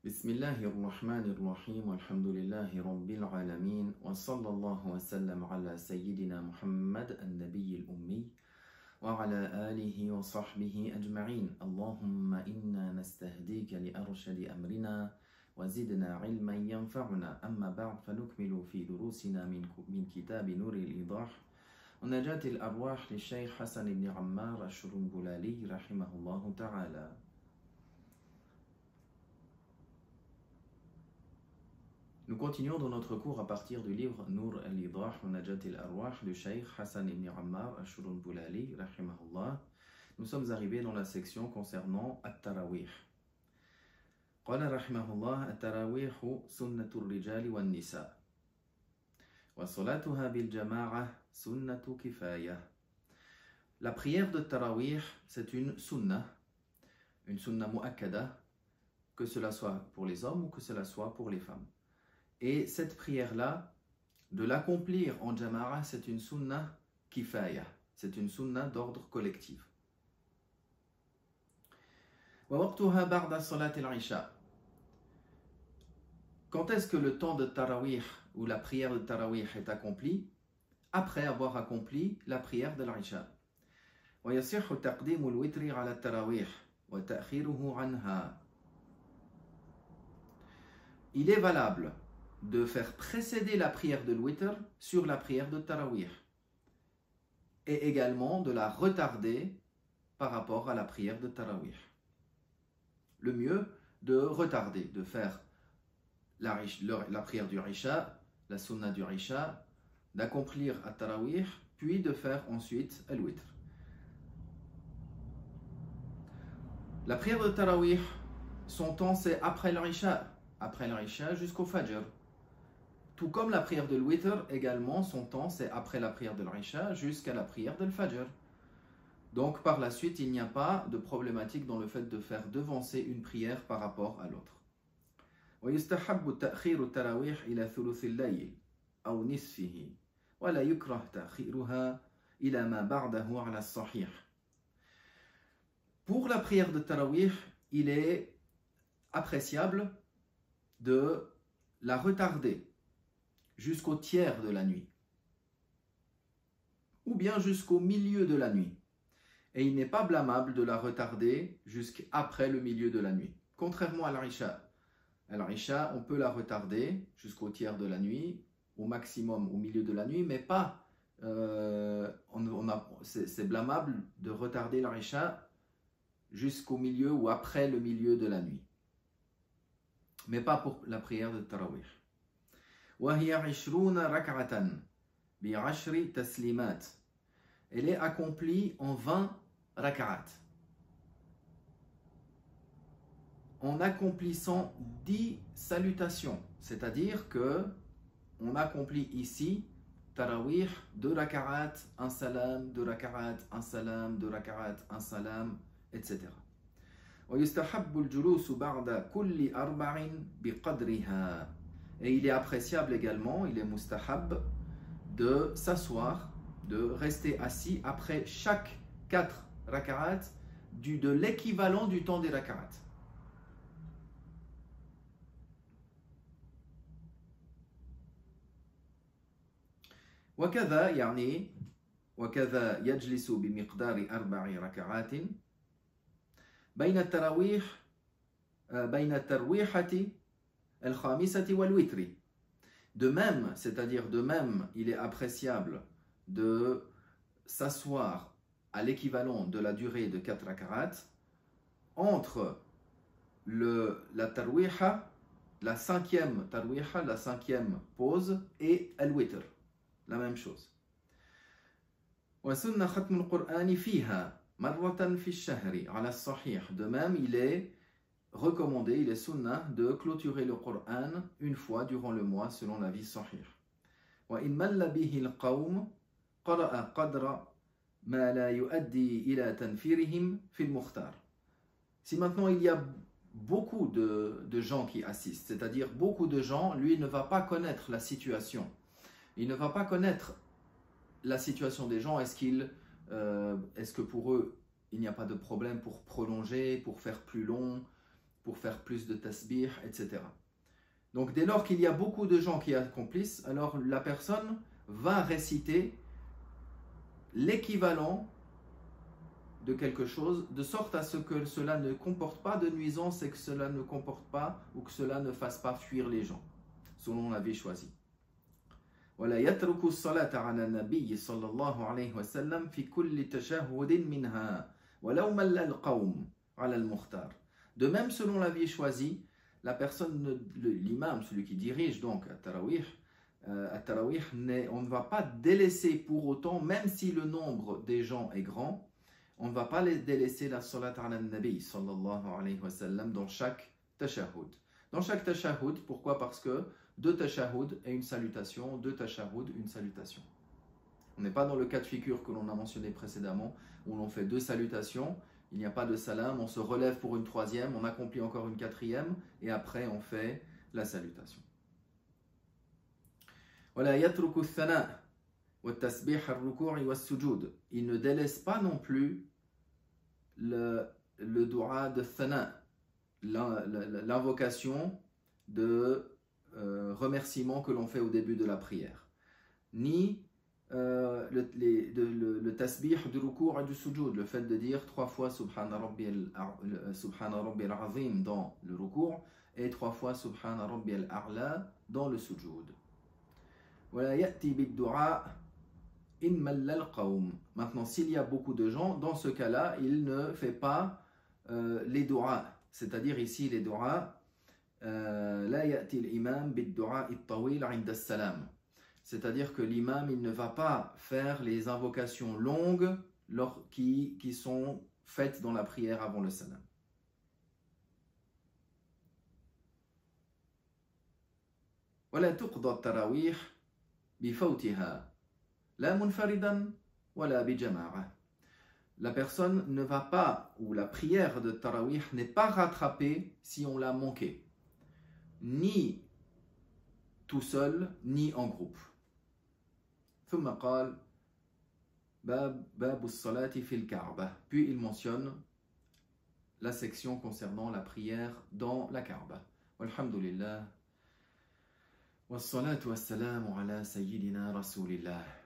بسم الله الرحمن الرحيم والحمد لله رب العالمين وصلى الله وسلم على سيدنا محمد النبي الأمي وعلى آله وصحبه أجمعين. اللهم إنا نستهديك لأرشد أمرنا وزدنا علما ينفعنا. أما بعد فنكمل في دروسنا من كتاب نور الإيضاح ونجاة الأرواح للشيخ حسن بن عمار الشرنبلالي رحمه الله تعالى. Nous continuons dans notre cours à partir du livre Nur al-Idah wa Najat al-Arwah du Cheikh Hassan ibn Ammar al-Shurunbulali rahimahullah. Nous sommes arrivés dans la section concernant At-Tarawih. قال رحمه الله التراويح سنة الرجال والنساء وصلاتها بالجماعة سنة كفاية. La prière de Tarawih, c'est une sunna mu'akkada, que cela soit pour les hommes ou que cela soit pour les femmes. Et cette prière-là, de l'accomplir en jama'a, c'est une sunna kifaya, c'est une sunna d'ordre collectif. وَوَقْتُهَا بَعْدَ صَلَاةِ الْعِشَاءِ. Quand est-ce que le temps de Tarawih ou la prière de Tarawih est accompli? Après avoir accompli la prière de l'Isha. وَيَصِحُّ تَقْدِيمُ الْوِتْرِ عَلَى التَّرَاوِيحِ وَتَأْخِيرُهُ عَنْهَا. Il est valable de faire précéder la prière de l'witr sur la prière de Tarawih et également de la retarder par rapport à la prière de Tarawih. Le mieux, de retarder, de faire la prière du Isha, la sunna du Isha, d'accomplir à Tarawih, puis de faire ensuite al-witr. La prière de Tarawih, son temps c'est après l'Isha jusqu'au Fajr. Tout comme la prière de l'witr, également, son temps, c'est après la prière de l'Isha jusqu'à la prière de l'Fajr. Donc, par la suite, il n'y a pas de problématique dans le fait de faire devancer une prière par rapport à l'autre. ويستحب تأخير التراويح إلى ثلث الليل أو نصفه ولا يكره تأخيرها إلى ما بعده على الصحيح. Pour la prière de Tarawih, il est appréciable de la retarder jusqu'au tiers de la nuit, ou bien jusqu'au milieu de la nuit. Et il n'est pas blâmable de la retarder jusqu'après le milieu de la nuit. Contrairement à l'Isha. À l'Isha, on peut la retarder jusqu'au tiers de la nuit, au maximum au milieu de la nuit, mais pas... c'est blâmable de retarder l'Isha jusqu'au milieu ou après le milieu de la nuit. Mais pas pour la prière de Tarawih. وهي 20 ركعة ب10 تسليمات. Elle est accomplie en 20 rak'at, en accomplissant 10 salutations. C'est-à-dire que on accomplit ici Tarawih 2 rak'at, un salam, 2 rak'at, un salam, 2 rak'at, un salam, etc. ويستحب الجلوس بعد كل 4 بقدرها. Et il est appréciable également, il est mustahab, de s'asseoir, de rester assis après chaque 4 rak'at de l'équivalent du temps des rak'at. وكذا يجلس بمقدار 4 ركعات بين الترويحة الخامسة والوتر. De même, c'est-à-dire de même, il est appréciable de s'asseoir à l'équivalent de la durée de 4 rak'at entre la tarwiha, la 5e tarwiha, la 5e pause, et al-witr, la même chose. وسنة ختم القرآن فيها مرة في الشهر على الصحيح. De même, il est recommandé, il est sunnah de clôturer le Coran une fois durant le mois selon l'avis sahih. وإن مل به القوم قرأ قدر ما لا يؤدي إلى تنفيرهم في المختار. Si maintenant il y a beaucoup de gens qui assistent, c'est-à-dire beaucoup de gens, lui il ne va pas connaître la situation. Il ne va pas connaître la situation des gens. Est-ce que pour eux il n'y a pas de problème pour prolonger, pour faire plus long, pour faire plus de tasbih, etc. Donc dès lors qu'il y a beaucoup de gens qui accomplissent, alors la personne va réciter l'équivalent de quelque chose, de sorte à ce que cela ne comporte pas de nuisance et que cela ne comporte pas ou que cela ne fasse pas fuir les gens, selon l'avis choisi. ولا يترك الصلاة على النبي صلى الله عليه وسلم في كل تشهد منها ولو مل القوم على المختار. De même, selon l'avis choisi, la personne, l'imam, celui qui dirige donc à Tarawih, on ne va pas délaisser pour autant, même si le nombre des gens est grand, on ne va pas délaisser la salat ala nabi sallallahu alayhi wa sallam dans chaque tashahhud. Dans chaque tashahhud, pourquoi? Parce que deux tashahhud et une salutation, deux tashahhud, une salutation. On n'est pas dans le cas de figure que l'on a mentionné précédemment, où l'on fait deux salutations, il n'y a pas de salam, on se relève pour une troisième, on accomplit encore une quatrième, et après on fait la salutation. ولا يترك الثناء والتسبيح الركوع والسجود. Il ne délaisse pas non plus le dua de thana, l'invocation de remerciement que l'on fait au début de la prière, ni le tasbih du ruku' et du sujud, le fait de dire 3 fois Subhana Rabbi al-Azim dans le ruku' et 3 fois Subhana Rabbi al-A'la dans le sujud. Maintenant, s'il y a beaucoup de gens, dans ce cas-là, il ne fait pas les du'a, c'est-à-dire ici les du'a, c'est-à-dire que l'imam il ne va pas faire les invocations longues qui sont faites dans la prière avant le salam. ولا تقضى التراويح بفوتها لا منفردا ولا بجماعة. La personne ne va pas, ou la prière de tarawih n'est pas rattrapée si on l'a manqué, ni tout seul, ni en groupe. ثم قال باب الصلاة في الكعبة. Puis il mentionne la section concernant la prière dans la Kaaba. Walhamdulillah. والصلاة والسلام على سيدنا رسول الله.